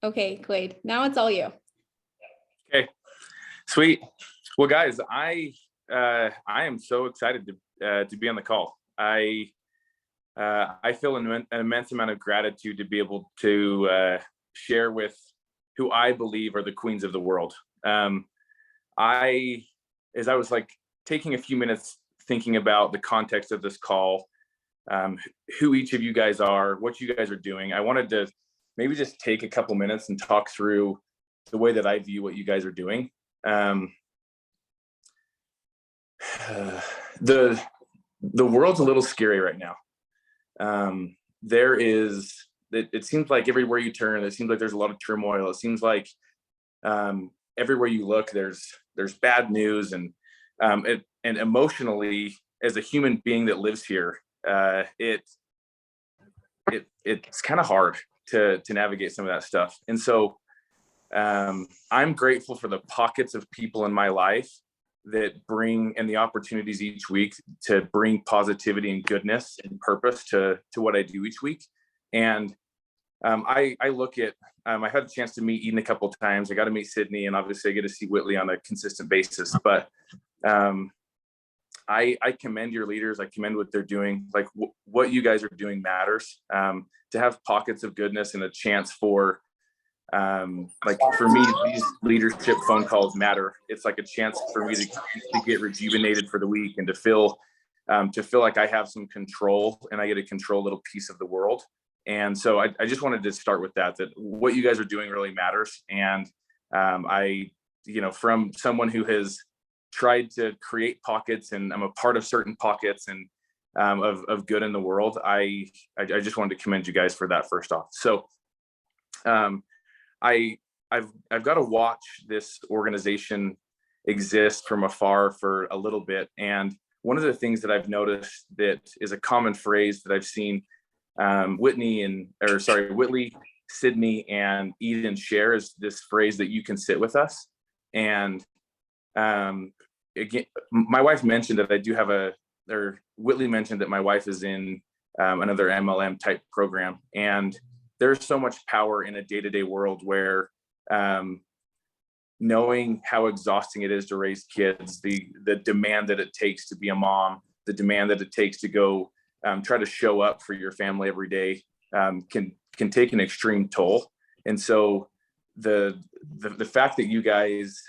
Okay, Quade, now it's all you. Okay, sweet. Well, guys, I am so excited to be on the call. I feel an immense amount of gratitude to be able to share with who I believe are the queens of the world. As I was like taking a few minutes thinking about the context of this call, who each of you guys are, what you guys are doing, I wanted to maybe just take a couple minutes and talk through the way that I view what you guys are doing. The world's a little scary right now. It seems like everywhere you turn, it seems like there's a lot of turmoil. It seems like everywhere you look, there's bad news, and emotionally, as a human being that lives here, it's kind of hard to navigate some of that stuff. And so I'm grateful for the pockets of people in my life that bring, and the opportunities each week to bring positivity and goodness and purpose to what I do each week. And I look at, I've had a chance to meet Eden a couple of times. I got to meet Sydney, and obviously I get to see Whitley on a consistent basis. But I commend your leaders. I commend what they're doing. Like what you guys are doing matters. To have pockets of goodness and a chance for, like for me, these leadership phone calls matter. It's like a chance for me to get rejuvenated for the week, and to feel like I have some control, and I get to control a little piece of the world. And so I just wanted to start with that what you guys are doing really matters. And from someone who has tried to create pockets, and I'm a part of certain pockets and of good in the world, I just wanted to commend you guys for that first off. So I've got to watch this organization exist from afar for a little bit. And one of the things that I've noticed that is a common phrase that I've seen Whitley, Sydney, and Eden share is this phrase that you can sit with us. And again, my wife mentioned that Whitley mentioned that my wife is in another MLM type program. And there's so much power in a day-to-day world where knowing how exhausting it is to raise kids, the demand that it takes to be a mom, the demand that it takes to go try to show up for your family every day can take an extreme toll. And so the fact that you guys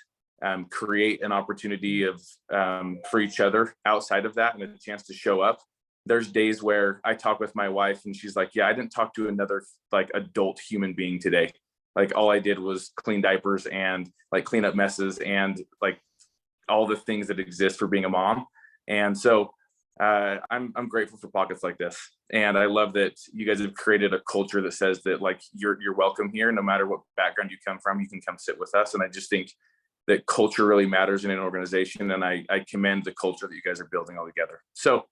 create an opportunity for each other outside of that, and a chance to show up. There's days where I talk with my wife and she's like, yeah, I didn't talk to another like adult human being today. Like all I did was clean diapers and like clean up messes and like all the things that exist for being a mom. And so I'm grateful for pockets like this. And I love that you guys have created a culture that says that like you're welcome here, no matter what background you come from, you can come sit with us. And I just think that culture really matters in an organization. And I commend the culture that you guys are building all together. So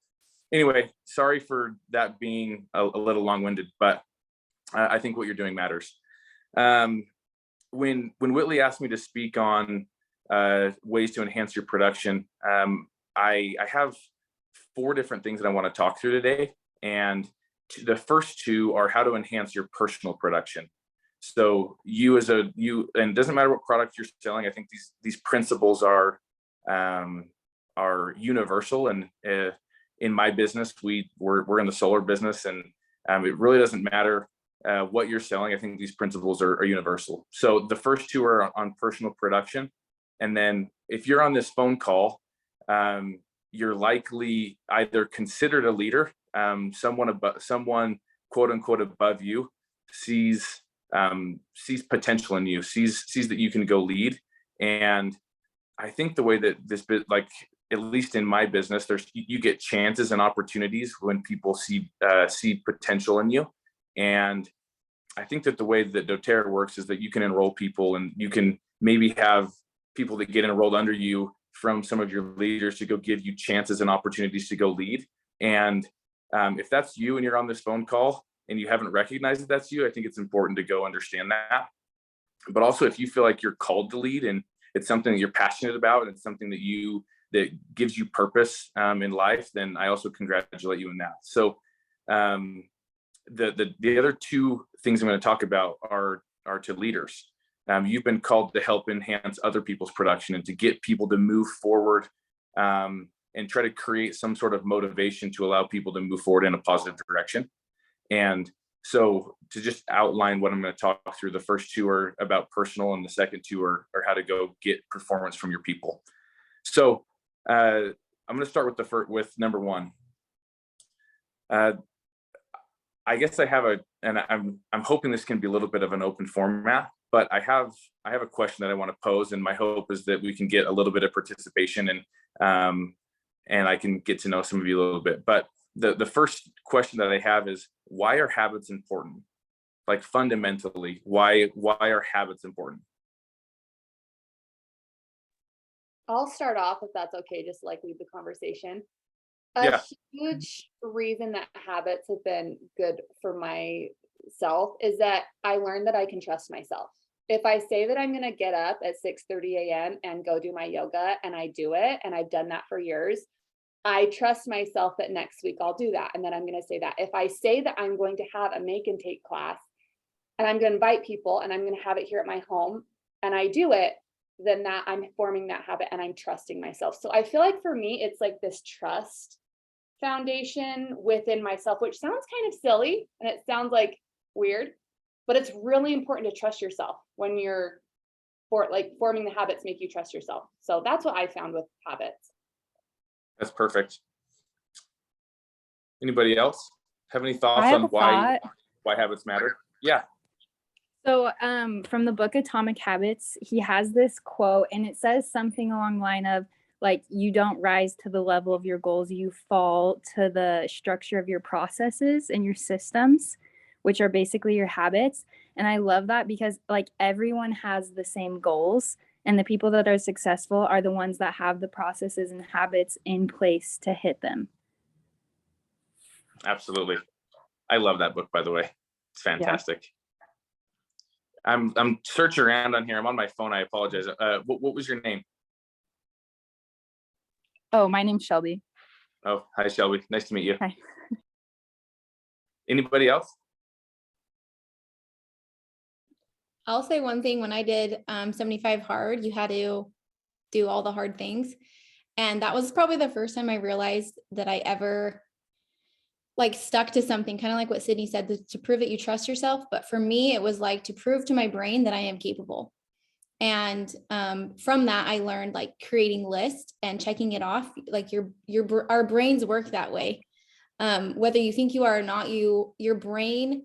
anyway, sorry for that being a little long-winded, but I think what you're doing matters. When Whitley asked me to speak on ways to enhance your production, I have 4 different things that I want to talk through today. And the first 2 are how to enhance your personal production. So and it doesn't matter what product you're selling. I think these principles are universal. And in my business, we're in the solar business, and it really doesn't matter what you're selling. I think these principles are universal. So the first 2 are on personal production. And then if you're on this phone call, you're likely either considered a leader, someone quote unquote above you sees potential in you, sees that you can go lead. And I think the way that this bit, like at least in my business, you get chances and opportunities when people see potential in you. And I think that the way that doTERRA works is that you can enroll people, and you can maybe have people that get enrolled under you from some of your leaders to go give you chances and opportunities to go lead. And if that's you and you're on this phone call and you haven't recognized that that's you, I think it's important to go understand that. But also, if you feel like you're called to lead and it's something that you're passionate about and it's something that gives you purpose in life, then I also congratulate you in that. So the other 2 things I'm going to talk about are to leaders. You've been called to help enhance other people's production and to get people to move forward, and try to create some sort of motivation to allow people to move forward in a positive direction. And so to just outline what I'm going to talk through, the first two are about personal and the second two are how to go get performance from your people. So I'm going to start with number one. I guess I have and I'm hoping this can be a little bit of an open format, but I have a question that I want to pose, and my hope is that we can get a little bit of participation and I can get to know some of you a little bit. But the first question that I have is, why are habits important? Like fundamentally, why are habits important? I'll start off if that's okay, just like lead the conversation. Yeah. A huge reason that habits have been good for myself is that I learned that I can trust myself. If I say that I'm going to get up at 6:30 a.m. and go do my yoga and I do it, and I've done that for years, I trust myself that next week I'll do that. And then I'm going to say that. If I say that I'm going to have a make and take class and I'm going to invite people and I'm going to have it here at my home and I do it, then that I'm forming that habit and I'm trusting myself. So I feel like for me, it's like this trust foundation within myself, which sounds kind of silly and it sounds like weird, but it's really important to trust yourself when you're forming the habits make you trust yourself. So that's what I found with habits. That's perfect. Anybody else have any thoughts I have on a why thought. habits matter? Yeah. So from the book Atomic Habits, he has this quote, and it says something along the line of, like, you don't rise to the level of your goals, you fall to the structure of your processes and your systems, which are basically your habits. And I love that because, like, everyone has the same goals, and the people that are successful are the ones that have the processes and habits in place to hit them. Absolutely. I love that book, by the way. It's fantastic. Yeah. I'm searching around on here. I'm on my phone. I apologize. What was your name? Oh, my name's Shelby. Oh, hi, Shelby. Nice to meet you. Hi. Anybody else? I'll say one thing. When I did 75 hard, you had to do all the hard things. And that was probably the first time I realized that I ever like stuck to something, kind of like what Sydney said, to prove that you trust yourself. But for me, it was like to prove to my brain that I am capable. And from that, I learned like creating lists and checking it off. Like our brains work that way. Whether you think you are or not, your brain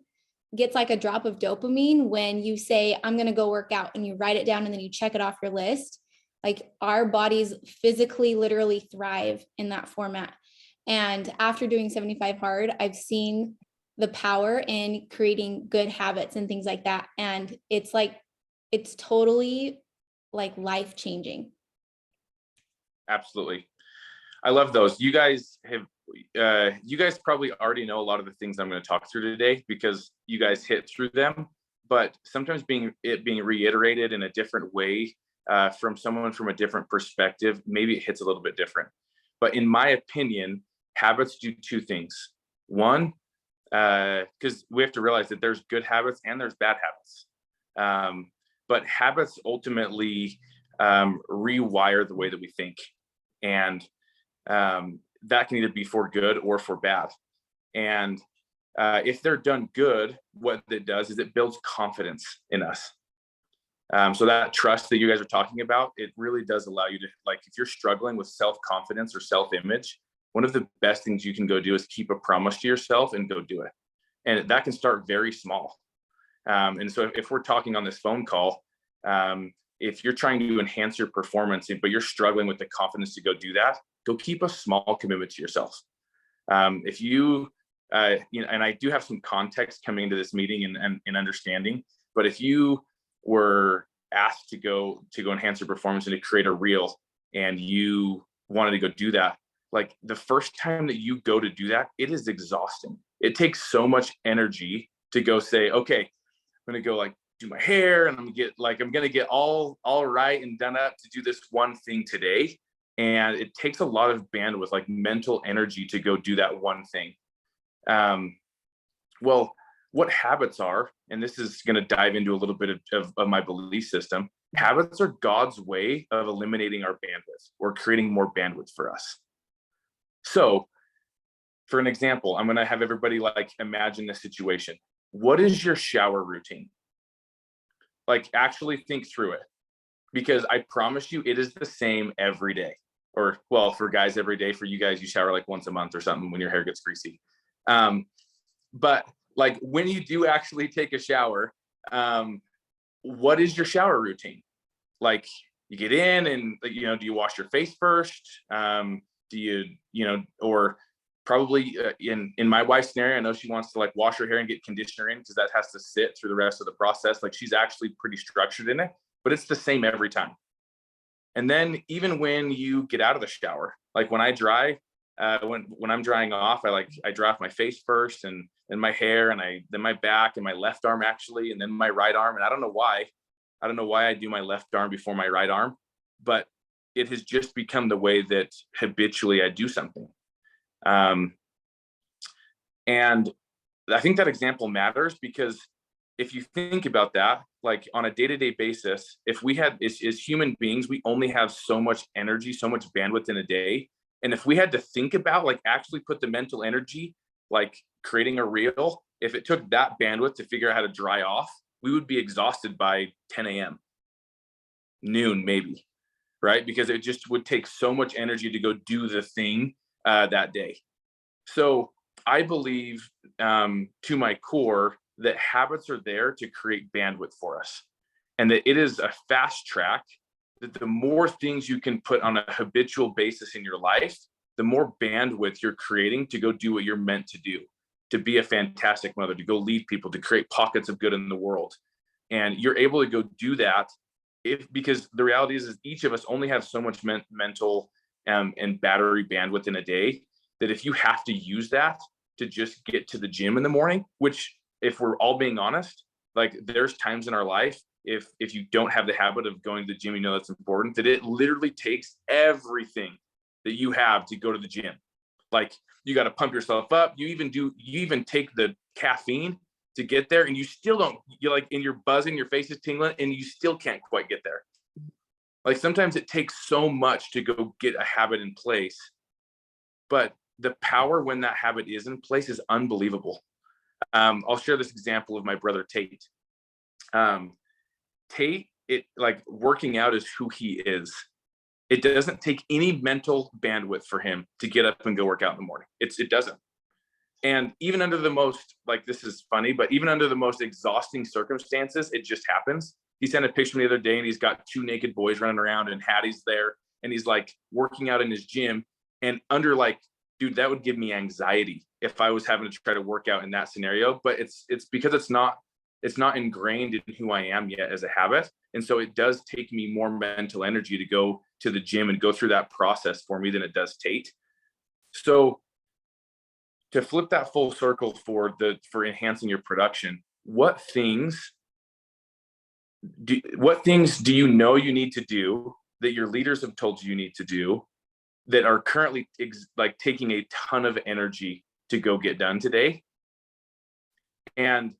gets like a drop of dopamine when you say, I'm going to go work out, and you write it down and then you check it off your list. Like our bodies physically, literally thrive in that format. And after doing 75 hard, I've seen the power in creating good habits and things like that. And it's totally like life-changing. Absolutely. I love those. You guys probably already know a lot of the things I'm going to talk through today because you guys hit through them, but sometimes being reiterated in a different way from someone from a different perspective, maybe it hits a little bit different. But in my opinion, habits do two things. One, because we have to realize that there's good habits and there's bad habits. But habits ultimately rewire the way that we think. And that can either be for good or for bad. And if they're done good, what it does is it builds confidence in us. So that trust that you guys are talking about, it really does allow you to, like, if you're struggling with self-confidence or self-image, one of the best things you can go do is keep a promise to yourself and go do it. And that can start very small. And so if we're talking on this phone call, if you're trying to enhance your performance, but you're struggling with the confidence to go do that, go keep a small commitment to yourself. If you, and I do have some context coming into this meeting and understanding, but if you were asked to go enhance your performance and to create a reel, and you wanted to go do that, like the first time that you go to do that, it is exhausting. It takes so much energy to go say, okay, I'm going to go like do my hair and I'm going to get all right and done up to do this one thing today. And it takes a lot of bandwidth, like mental energy, to go do that one thing. Well, what habits are, and this is going to dive into a little bit of my belief system. Habits are God's way of eliminating our bandwidth or creating more bandwidth for us. So for an example, I'm going to have everybody like imagine this situation. What is your shower routine? Like actually think through it, because I promise you it is the same every day. Or well, for guys every day. For you guys, you shower like once a month or something when your hair gets greasy. But like when you do actually take a shower, what is your shower routine? Like you get in and, you know, do you wash your face first? Do you, you know, or probably in my wife's scenario, I know she wants to like wash her hair and get conditioner in because that has to sit through the rest of the process. Like she's actually pretty structured in it, but it's the same every time. And then even when you get out of the shower, like when I dry, when I'm drying off, I dry off my face first and then my hair and then my back and my left arm actually, and then my right arm. And I don't know why I do my left arm before my right arm, but it has just become the way that habitually I do something. And I think that example matters because if you think about that, like on a day-to-day basis, if we had, as human beings, we only have so much energy, so much bandwidth in a day. And if we had to think about, like actually put the mental energy, like creating a reel, if it took that bandwidth to figure out how to dry off, we would be exhausted by 10 a.m., noon maybe, right? Because it just would take so much energy to go do the thing that day. So I believe to my core that habits are there to create bandwidth for us, and that it is a fast track, that the more things you can put on a habitual basis in your life, the more bandwidth you're creating to go do what you're meant to do, to be a fantastic mother, to go lead people, to create pockets of good in the world. And you're able to go do that because the reality is each of us only have so much mental and battery bandwidth in a day, that if you have to use that to just get to the gym in the morning, which if we're all being honest, like there's times in our life, if you don't have the habit of going to the gym, you know that's important, that it literally takes everything that you have to go to the gym. Like you got to pump yourself up. You even take the caffeine to get there, and you still don't, you're like, and you're buzzing, your face is tingling, and you still can't quite get there. Like sometimes it takes so much to go get a habit in place, but the power when that habit is in place is unbelievable. I'll share this example of my brother Tate. Tate, it like working out is who he is. It doesn't take any mental bandwidth for him to get up and go work out in the morning. It doesn't. And even under the most, like, this is funny, but even under the most exhausting circumstances, it just happens. He sent a picture the other day and he's got 2 naked boys running around and Hattie's there and he's like working out in his gym, and under like, dude, that would give me anxiety if I was having to try to work out in that scenario. But it's because it's not ingrained in who I am yet as a habit. And so it does take me more mental energy to go to the gym and go through that process for me than it does Tate. So to flip that full circle for enhancing your production, what things do you know you need to do that your leaders have told you need to do that are currently like taking a ton of energy to go get done today? And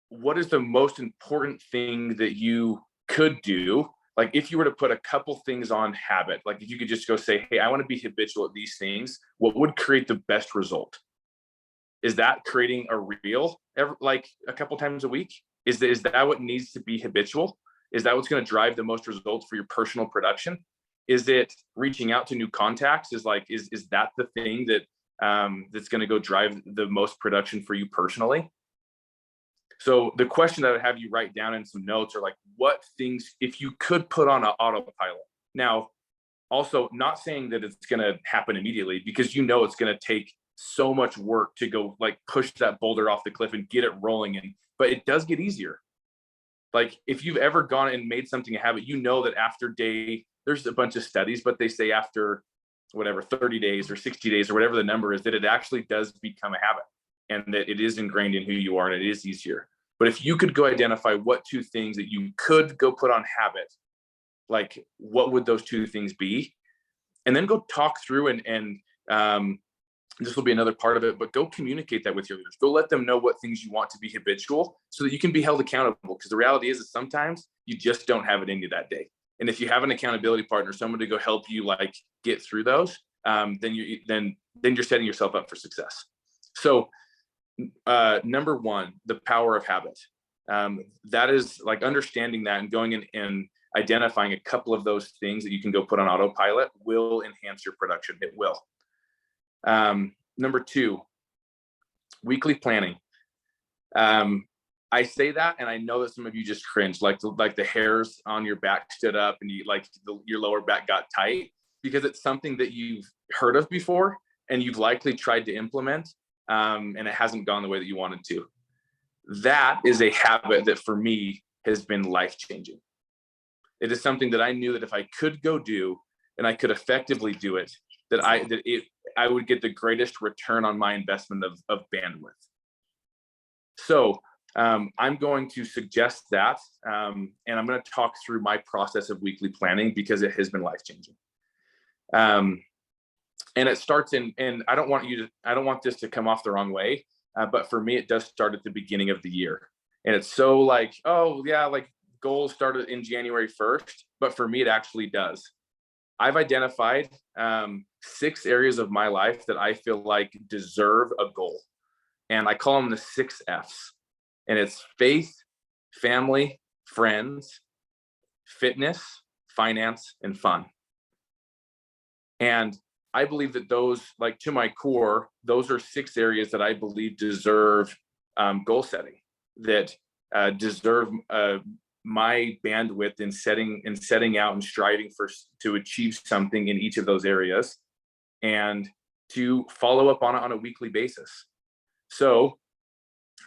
what is the most important thing that you could do? Like if you were to put a couple things on habit, like if you could just go say, hey, I want to be habitual at these things, what would create the best result? Is that creating a reel like a couple times a week? Is that what needs to be habitual? Is that what's going to drive the most results for your personal production? Is it reaching out to new contacts? Is that the thing that that's going to go drive the most production for you personally? So the question that I would have you write down in some notes are like, what things, if you could put on an autopilot. Now, also not saying that it's going to happen immediately, because you know it's going to take so much work to go like push that boulder off the cliff and get it rolling in, but it does get easier. Like if you've ever gone and made something a habit, you know that after there's a bunch of studies, but they say after whatever, 30 days or 60 days or whatever the number is, that it actually does become a habit and that it is ingrained in who you are and it is easier. But if you could go identify what 2 things that you could go put on habit, like what would those 2 things be? And then go talk through and this will be another part of it, but go communicate that with your leaders. Go let them know what things you want to be habitual so that you can be held accountable. Because the reality is that sometimes you just don't have it in you that day. And if you have an accountability partner, someone to go help you like get through those, then you're setting yourself up for success. So number one, the power of habit. That is like understanding that and going in and identifying a couple of those things that you can go put on autopilot will enhance your production. It will. Number two, weekly planning. I say that, and I know that some of you just cringe, like the hairs on your back stood up and you your lower back got tight, because it's something that you've heard of before and you've likely tried to implement, and it hasn't gone the way that you wanted to. That is a habit that for me has been life-changing. It is something that I knew that if I could go do and I could effectively do it, that I would get the greatest return on my investment of bandwidth. So I'm going to suggest that, and I'm going to talk through my process of weekly planning because it has been life-changing. And it starts and I don't want this to come off the wrong way, but for me, it does start at the beginning of the year. And it's so like, oh yeah, like goals started in January 1st, but for me, it actually does. I've identified 6 areas of my life that I feel like deserve a goal. And I call them the 6 F's. And it's faith, family, friends, fitness, finance, and fun. And I believe that those, like to my core, those are 6 areas that I believe deserve goal setting, that deserve my bandwidth in setting out and striving to achieve something in each of those areas, and to follow up on it on a weekly basis. So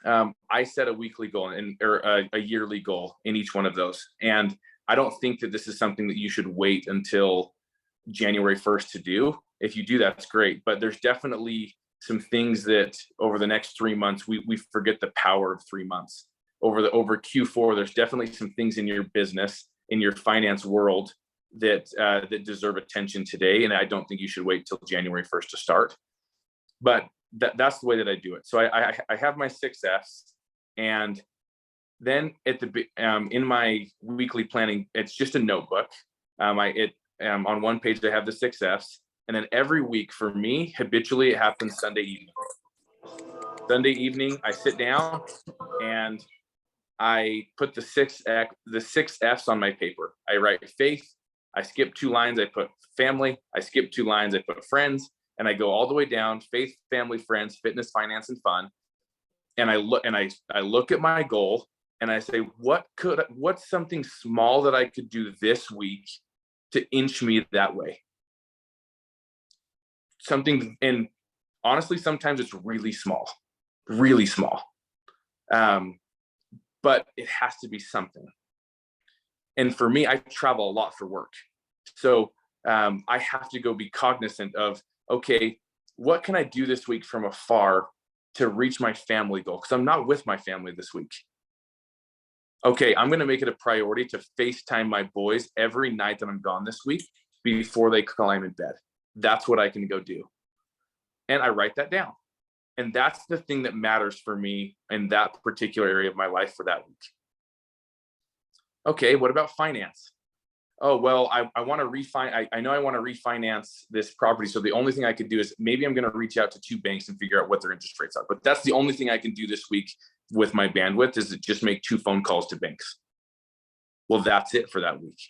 I set a weekly goal or a yearly goal in each one of those. And I don't think that this is something that you should wait until January 1st to do. If you do, that's great. But there's definitely some things that over the next 3 months, we forget the power of 3 months. Over Q4, there's definitely some things in your business, in your finance world that deserve attention today. And I don't think you should wait till January 1st to start. But that's the way that I do it. So I have my 6 F's, and then in my weekly planning, it's just a notebook. On one page I have the 6 F's, and then every week for me, habitually, it happens Sunday evening. Sunday evening, I sit down and I put the 6 F's on my paper. I write faith, I skip 2 lines, I put family, I skip 2 lines, I put friends, and I go all the way down: faith, family, friends, fitness, finance, and fun. And I look at my goal and I say, what's something small that I could do this week to inch me that way? Something, and honestly, sometimes it's really small. But it has to be something. And for me, I travel a lot for work. So I have to go be cognizant of, okay, what can I do this week from afar to reach my family goal? Because I'm not with my family this week. Okay, I'm going to make it a priority to FaceTime my boys every night that I'm gone this week before they climb in bed. That's what I can go do. And I write that down. And that's the thing that matters for me in that particular area of my life for that week. Okay, what about finance? Oh, well, I want to I know I want to refinance this property. So the only thing I could do is maybe I'm going to reach out to 2 banks and figure out what their interest rates are. But that's the only thing I can do this week with my bandwidth, is to just make 2 phone calls to banks. Well, that's it for that week.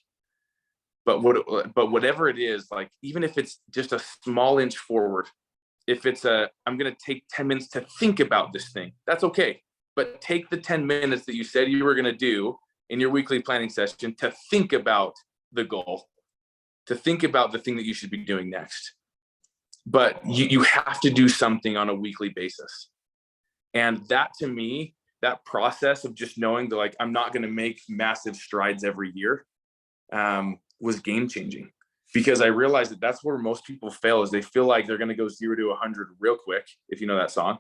But whatever it is, like, even if it's just a small inch forward, if it's I'm going to take 10 minutes to think about this thing, that's okay. But take the 10 minutes that you said you were going to do in your weekly planning session to think about the goal, to think about the thing that you should be doing next. But you have to do something on a weekly basis. And that, to me, that process of just knowing that, like, I'm not going to make massive strides every year, was game changing, because I realized that that's where most people fail, is they feel like they're going to go 0 to 100 real quick, if you know that song.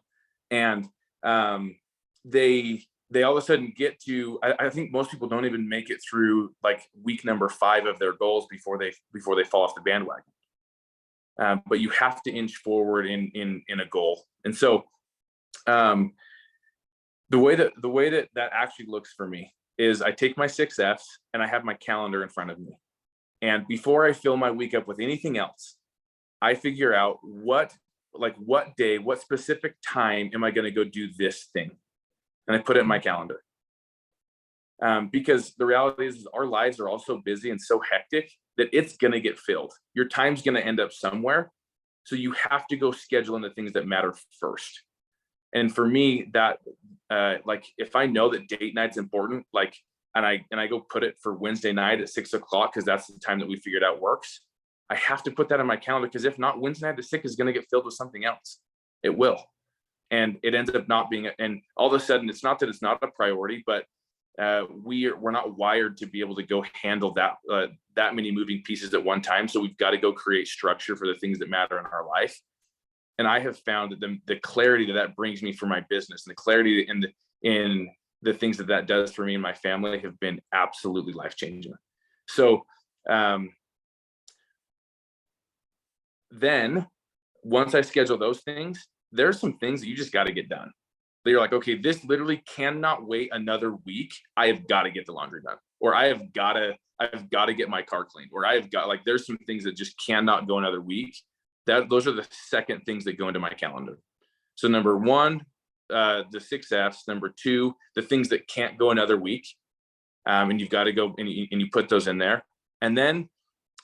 And they all of a sudden get to, I think most people don't even make it through like week number 5 of their goals before they fall off the bandwagon. but you have to inch forward in a goal. And so the way that actually looks for me is I take my 6 F's and I have my calendar in front of me. And before I fill my week up with anything else, I figure out what day, what specific time am I going to go do this thing? And I put it in my calendar. Because the reality is our lives are all so busy and so hectic that it's going to get filled. Your time's going to end up somewhere. So you have to go schedule in the things that matter first. And for me, that like if I know that date night's important, like and I go put it for Wednesday night at 6 o'clock because that's the time that we figured out works. I have to put that on my calendar because if not, Wednesday night at 6 is going to get filled with something else. It will, and it ends up not being. And all of a sudden, it's not that it's not a priority, but we're not wired to be able to go handle that many moving pieces at one time. So we've got to go create structure for the things that matter in our life. And I have found that the clarity that brings me for my business and the clarity in the things that does for me and my family have been absolutely life-changing. So then once I schedule those things, there's some things that you just got to get done. You're like, okay, this literally cannot wait another week. I have got to get the laundry done, or I've got to get my car cleaned, or there's some things that just cannot go another week. Those are the second things that go into my calendar. So number 1, the 6 F's. Number 2, the things that can't go another week. And you've got to go and you put those in there. And then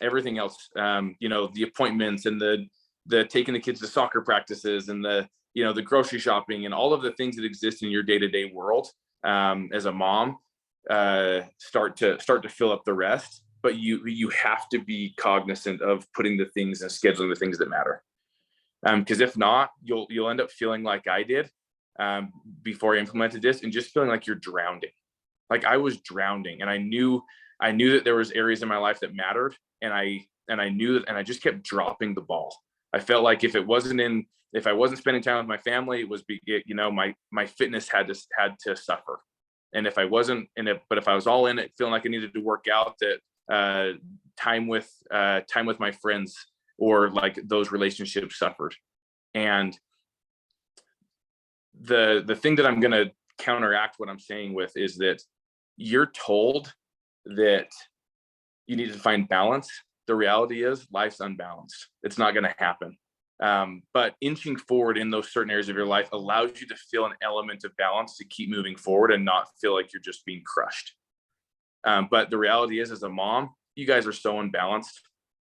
everything else, the appointments and the taking the kids to soccer practices and the grocery shopping and all of the things that exist in your day-to-day world as a mom start to fill up the rest. But you have to be cognizant of putting the things and scheduling the things that matter. Because if not, you'll end up feeling like I did before I implemented this, and just feeling like you're drowning. Like I was drowning, and I knew that there was areas in my life that mattered, and I knew that, and I just kept dropping the ball. I felt like if I wasn't spending time with my family, it was my fitness had to suffer. And if I wasn't in it, but if I was all in it, feeling like I needed to work out, that time with my friends or like those relationships suffered. And the thing that I'm going to counteract what I'm saying with is that you're told that you need to find balance. The reality is life's unbalanced. It's not going to happen. But inching forward in those certain areas of your life allows you to feel an element of balance to keep moving forward and not feel like you're just being crushed. But the reality is, as a mom, you guys are so unbalanced.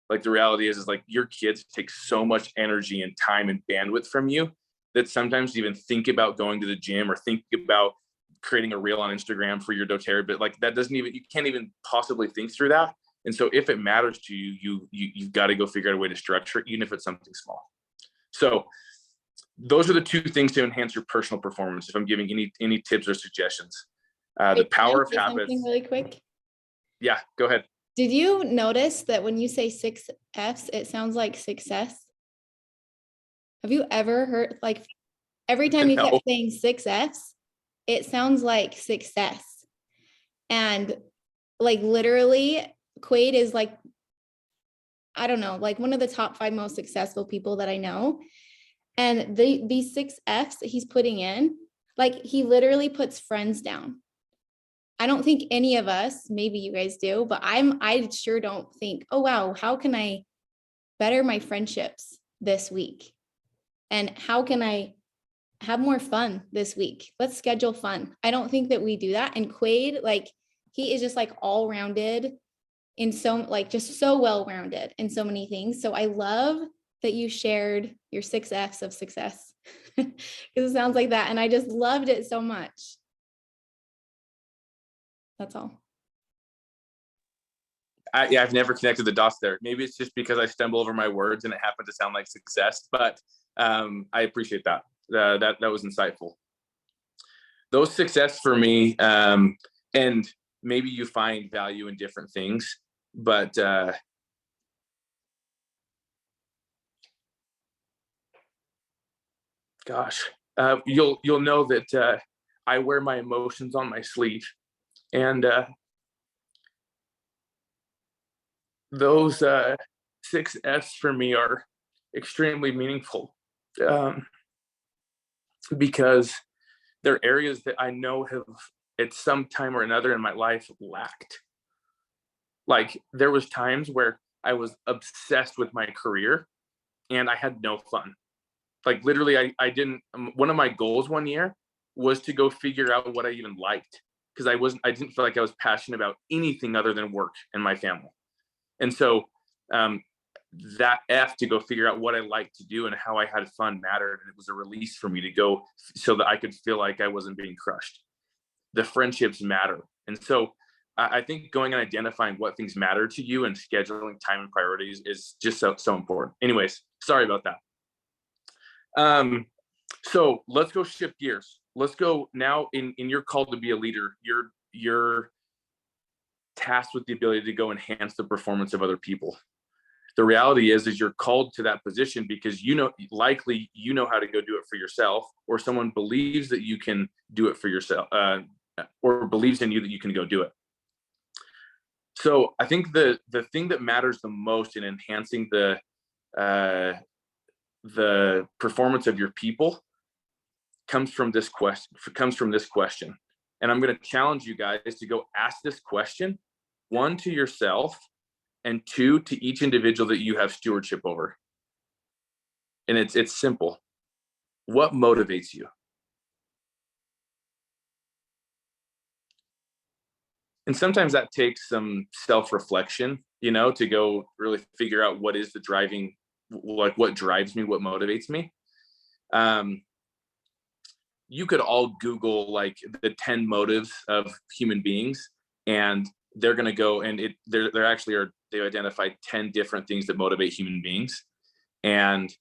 Like the reality is like your kids take so much energy and time and bandwidth from you that sometimes you even think about going to the gym or think about creating a reel on Instagram for your doTERRA, but like that you can't even possibly think through that. And so if it matters to you, you've got to go figure out a way to structure it, even if it's something small. So those are the 2 things to enhance your personal performance. If I'm giving any tips or suggestions, the power of habits. Really quick. Yeah, go ahead. Did you notice that when you say 6 F's, it sounds like success? Have you ever heard, like, every time you kept saying 6 F's, it sounds like success. And like literally, Quade is like, I don't know, like one of the top 5 most successful people that I know. And these 6 F's that he's putting in, like he literally puts friends down. I don't think any of us, maybe you guys do, but I sure don't think, oh, wow, how can I better my friendships this week? And how can I have more fun this week? Let's schedule fun. I don't think that we do that. And Quade, like he is just like all rounded in just so well-rounded in so many things. So I love that you shared your 6 F's of success because it sounds like that. And I just loved it so much. That's all. I've never connected the dots there. Maybe it's just because I stumble over my words and it happened to sound like success, but I appreciate that. That was insightful. Those 6 F's for me, and maybe you find value in different things, but you'll know that I wear my emotions on my sleeve, and those 6 F's for me are extremely meaningful, because they're areas that I know have at some time or another in my life lacked. Like there was times where I was obsessed with my career and I had no fun. Like literally I didn't, one of my goals one year was to go figure out what I even liked, because I didn't feel like I was passionate about anything other than work and my family. And so that to go figure out what I liked to do and how I had fun mattered. And it was a release for me to go so that I could feel like I wasn't being crushed. The friendships matter. And so I think going and identifying what things matter to you and scheduling time and priorities is just so important. Anyways, sorry about that. So let's go shift gears. Let's go now in your call to be a leader. You're tasked with the ability to go enhance the performance of other people. The reality is you're called to that position because likely you know how to go do it for yourself, or someone believes that you can do it for yourself, or believes in you that you can go do it. So I think the thing that matters the most in enhancing the performance of your people comes from this question. And I'm going to challenge you guys to go ask this question, one, to yourself, and two, to each individual that you have stewardship over. And it's simple. What motivates you? And sometimes that takes some self-reflection, to go really figure out what is the driving, like what drives me, what motivates me. You could all Google like the 10 motives of human beings, and they're going to go and they identified 10 different things that motivate human beings. And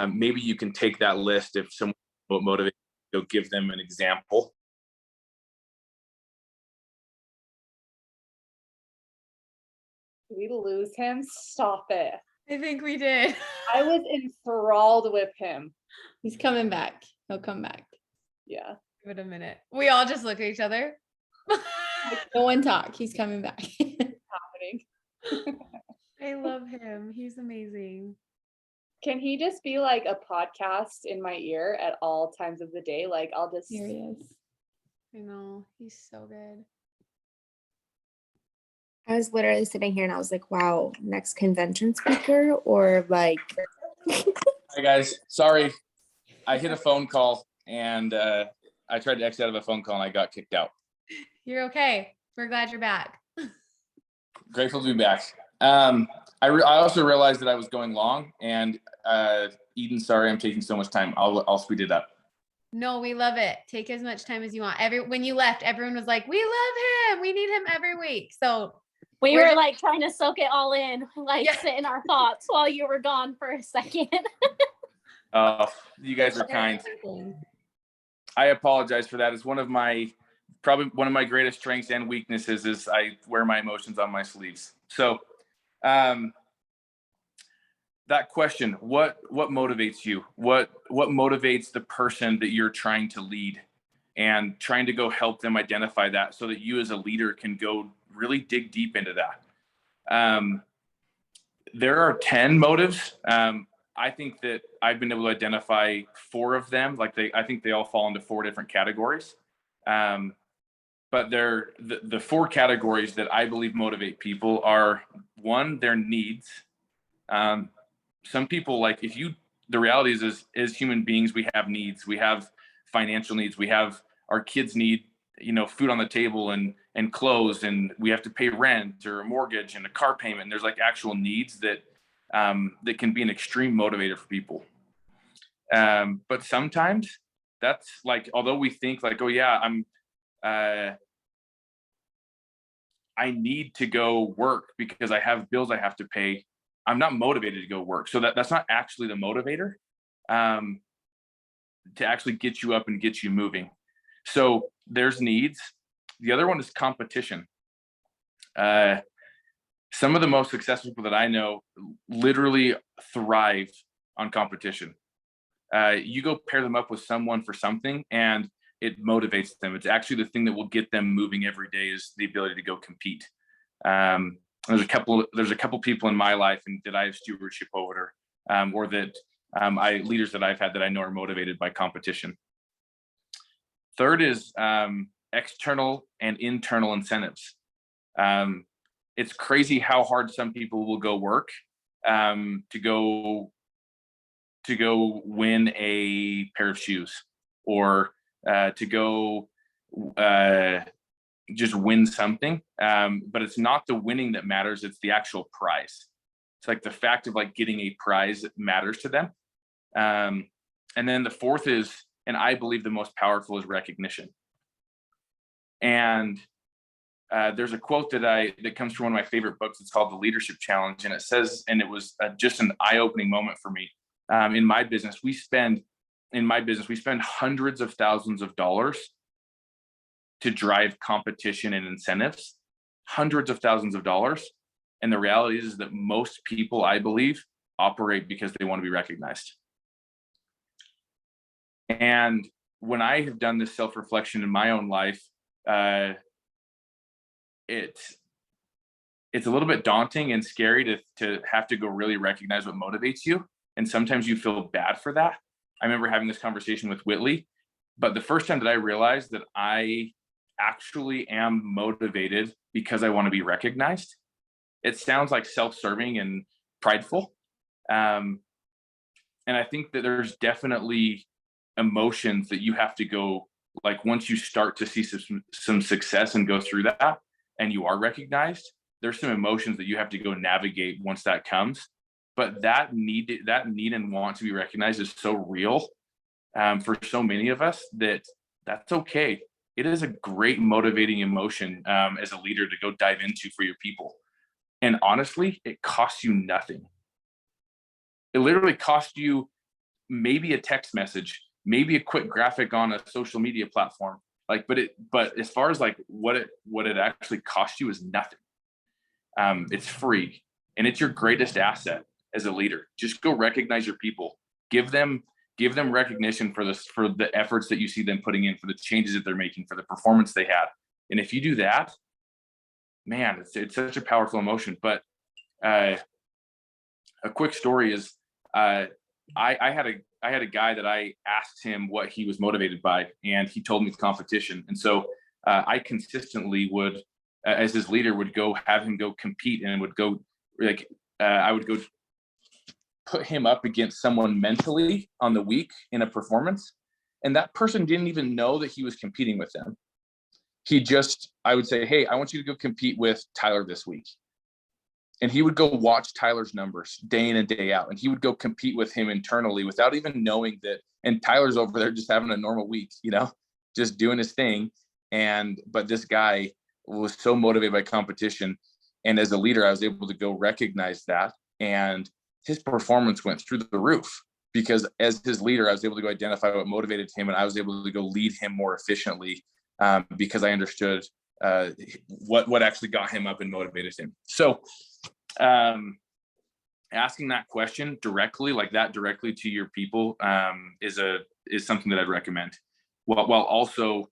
maybe you can take that list, if someone motivates, go give them an example. Did we lose him? Stop it. I think we did. I was enthralled with him. He's coming back. He'll come back. Yeah. Give it a minute. We all just look at each other. No one talk. He's coming back. Happening. I love him. He's amazing. Can he just be like a podcast in my ear at all times of the day? Like I'll just. Here he is. I know. He's so good. I was literally sitting here and I was like, wow, next convention speaker or like. Hi guys, sorry. I hit a phone call and I tried to exit out of a phone call and I got kicked out. You're okay. We're glad you're back. Grateful to be back. I also realized that I was going long, and Eden, sorry I'm taking so much time. I'll speed it up. No, we love it. Take as much time as you want. When you left, everyone was like, "We love him. We need him every week." So We were like trying to soak it all in, like sit in our thoughts while you were gone for a second. You guys are kind. I apologize for that. It's probably one of my greatest strengths and weaknesses is I wear my emotions on my sleeves. So that question, what motivates you? What motivates the person that you're trying to lead, and trying to go help them identify that so that you as a leader can go really dig deep into that. There are 10 motives. I think that I've been able to identify 4 of them. I think they all fall into 4 different categories. But they're the 4 categories that I believe motivate people are: 1, their needs. Some people, the reality is as human beings, we have needs. We have financial needs. We have our kids need, food on the table and clothes, and we have to pay rent or a mortgage and a car payment. And there's actual needs that can be an extreme motivator for people. But sometimes that's although we think oh yeah, I need to go work because I have bills I have to pay, I'm not motivated to go work. So that's not actually the motivator to actually get you up and get you moving. So there's needs. The other one is competition. Some of the most successful people that I know literally thrive on competition. You go pair them up with someone for something and it motivates them. It's actually the thing that will get them moving every day, is the ability to go compete. There's a couple people in my life and that I have stewardship over or that leaders that I've had that I know are motivated by competition. Third is external and internal incentives. It's crazy how hard some people will go work to go win a pair of shoes, or to go just win something. But it's not the winning that matters, it's the actual prize. It's like the fact of like getting a prize matters to them. And then the fourth is, and I believe the most powerful, is recognition. And there's a quote that comes from one of my favorite books. It's called The Leadership Challenge. And it says, and it was just an eye-opening moment for me. In my business, we spend hundreds of thousands of dollars to drive competition and incentives, hundreds of thousands of dollars. And the reality is that most people, I believe, operate because they want to be recognized. And when I have done this self-reflection in my own life, it's a little bit daunting and scary to have to go really recognize what motivates you. And sometimes you feel bad for that. I remember having this conversation with Whitley, but the first time that I realized that I actually am motivated because I want to be recognized, it sounds like self-serving and prideful. And I think that there's definitely emotions that you have to go, like, once you start to see some success and go through that and you are recognized, there's some emotions that you have to go navigate once that comes. But that need and want to be recognized is so real for so many of us that's okay. It is a great motivating emotion as a leader to go dive into for your people. And honestly, it costs you nothing. It literally costs you maybe a text message, maybe a quick graphic on a social media platform. But as far as like what it actually costs you is nothing. It's free, and it's your greatest asset as a leader. Just go recognize your people. Give them recognition for the efforts that you see them putting in, for the changes that they're making, for the performance they had. And if you do that, man, it's such a powerful emotion. But a quick story is I had a guy that I asked him what he was motivated by, and he told me the competition. And so I consistently would, as his leader, would go have him go compete, and would go I would go put him up against someone mentally on the week in a performance, and that person didn't even know that he was competing with them. I would say, hey, I want you to go compete with Tyler this week. And he would go watch Tyler's numbers day in and day out. And he would go compete with him internally without even knowing that. And Tyler's over there just having a normal week, just doing his thing. But this guy was so motivated by competition. And as a leader, I was able to go recognize that. And his performance went through the roof, because as his leader, I was able to go identify what motivated him. And I was able to go lead him more efficiently because I understood what actually got him up and motivated him. So asking that question directly to your people is something that I'd recommend, while also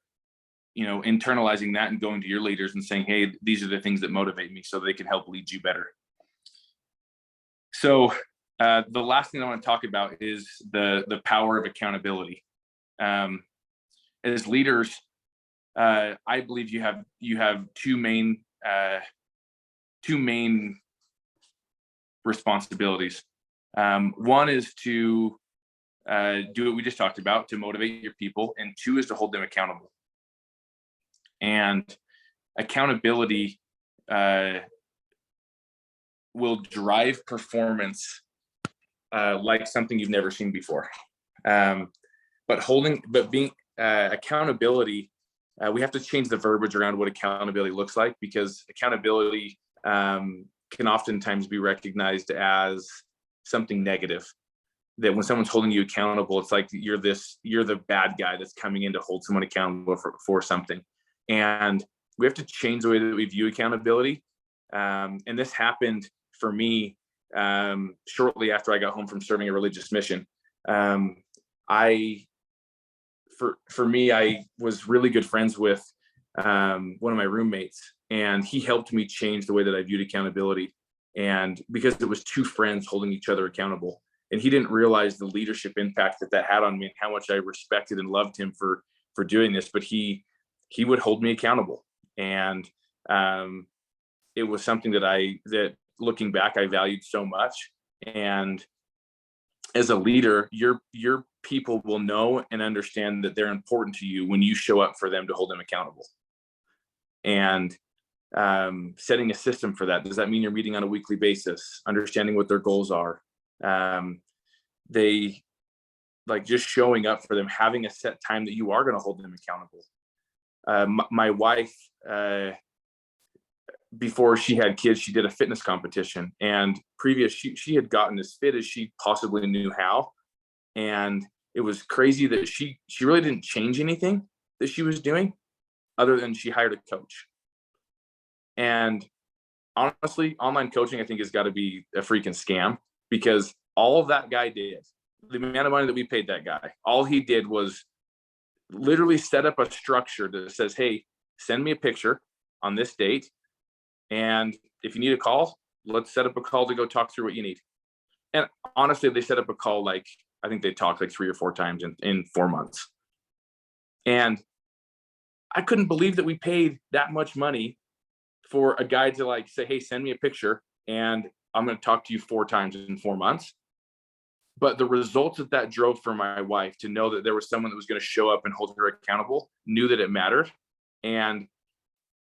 internalizing that and going to your leaders and saying, hey, these are the things that motivate me, so they can help lead you better. So the last thing I want to talk about is the power of accountability. As leaders, I believe you have two main responsibilities. One is to do what we just talked about, to motivate your people, and two is to hold them accountable. And accountability will drive performance like something you've never seen before. But being accountability, we have to change the verbiage around what accountability looks like, because accountability can oftentimes be recognized as something negative. That when someone's holding you accountable, it's like you're the bad guy that's coming in to hold someone accountable for something. And we have to change the way that we view accountability. And this happened for me shortly after I got home from serving a religious mission. I was really good friends with one of my roommates, and he helped me change the way that I viewed accountability. And because it was two friends holding each other accountable, And he didn't realize the leadership impact that had on me and how much I respected and loved him for doing this. But he would hold me accountable. And it was something that looking back, I valued so much. And as a leader, your people will know and understand that they're important to you when you show up for them to hold them accountable. And setting a system for that. Does that mean you're meeting on a weekly basis, understanding what their goals are? They like just showing up for them, having a set time that you are going to hold them accountable. My wife, before she had kids, she did a fitness competition, and she had gotten as fit as she possibly knew how. And it was crazy that she really didn't change anything that she was doing other than she hired a coach. And honestly, online coaching, I think, has got to be a freaking scam, because all that guy did, the amount of money that we paid that guy, all he did was literally set up a structure that says, hey, send me a picture on this date. And if you need a call, let's set up a call to go talk through what you need. And honestly, they set up a call, like, I think they talked like 3 or 4 times in 4 months. And I couldn't believe that we paid that much money for a guy to like say, hey, send me a picture and I'm going to talk to you 4 times in 4 months. But the results that drove for my wife to know that there was someone that was going to show up and hold her accountable, knew that it mattered. And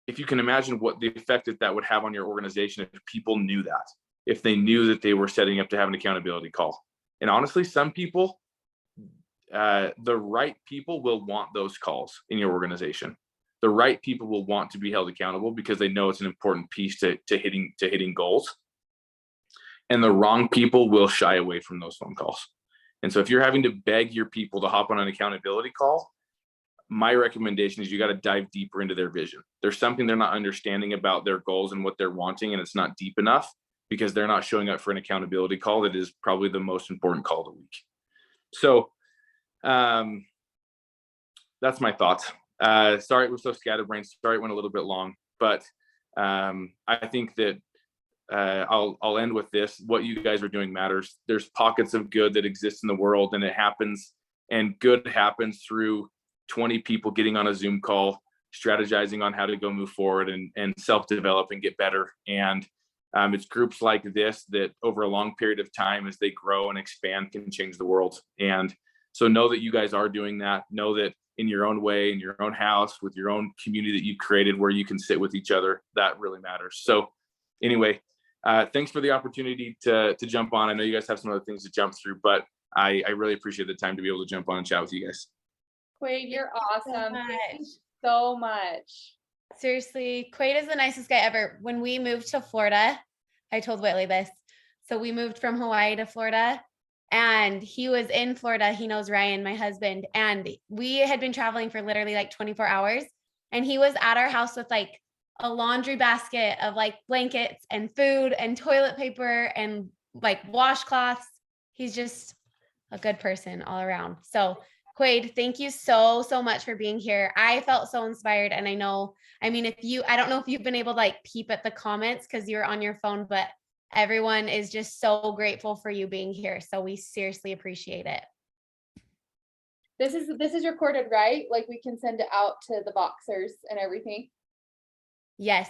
if you can imagine what the effect that would have on your organization if people knew that, if they knew that they were setting up to have an accountability call. And honestly, some people, the right people will want those calls in your organization. The right people will want to be held accountable because they know it's an important piece to hitting goals. And the wrong people will shy away from those phone calls. And so if you're having to beg your people to hop on an accountability call, my recommendation is you got to dive deeper into their vision. There's something they're not understanding about their goals and what they're wanting, and it's not deep enough because they're not showing up for an accountability call that is probably the most important call of the week. So that's my thoughts. Sorry it was so scatterbrained. Sorry it went a little bit long, but I think that I'll end with this. What you guys are doing matters. There's pockets of good that exist in the world, and it happens, and good happens through 20 people getting on a Zoom call, strategizing on how to go move forward and self-develop and get better. And it's groups like this that over a long period of time, as they grow and expand, can change the world. And so know that you guys are doing that. Know that in your own way, in your own house, with your own community that you've created where you can sit with each other, that really matters. So anyway, thanks for the opportunity to jump on. I know you guys have some other things to jump through, but I really appreciate the time to be able to jump on and chat with you guys. Quade, you're awesome. Thank you much. so much. Seriously, Quade is the nicest guy ever. When we moved to Florida, I told Whitley this. So we moved from Hawaii to Florida, and he was in Florida. He knows Ryan, my husband, and we had been traveling for literally like 24 hours. And he was at our house with like a laundry basket of like blankets and food and toilet paper and like washcloths. He's just a good person all around. So Quade, thank you so much for being here. I felt so inspired. And I know, I mean, I don't know if you've been able to like peep at the comments because you're on your phone, but everyone is just so grateful for you being here. So we seriously appreciate it. This is recorded, right? Like we can send it out to the boxers and everything. Yes.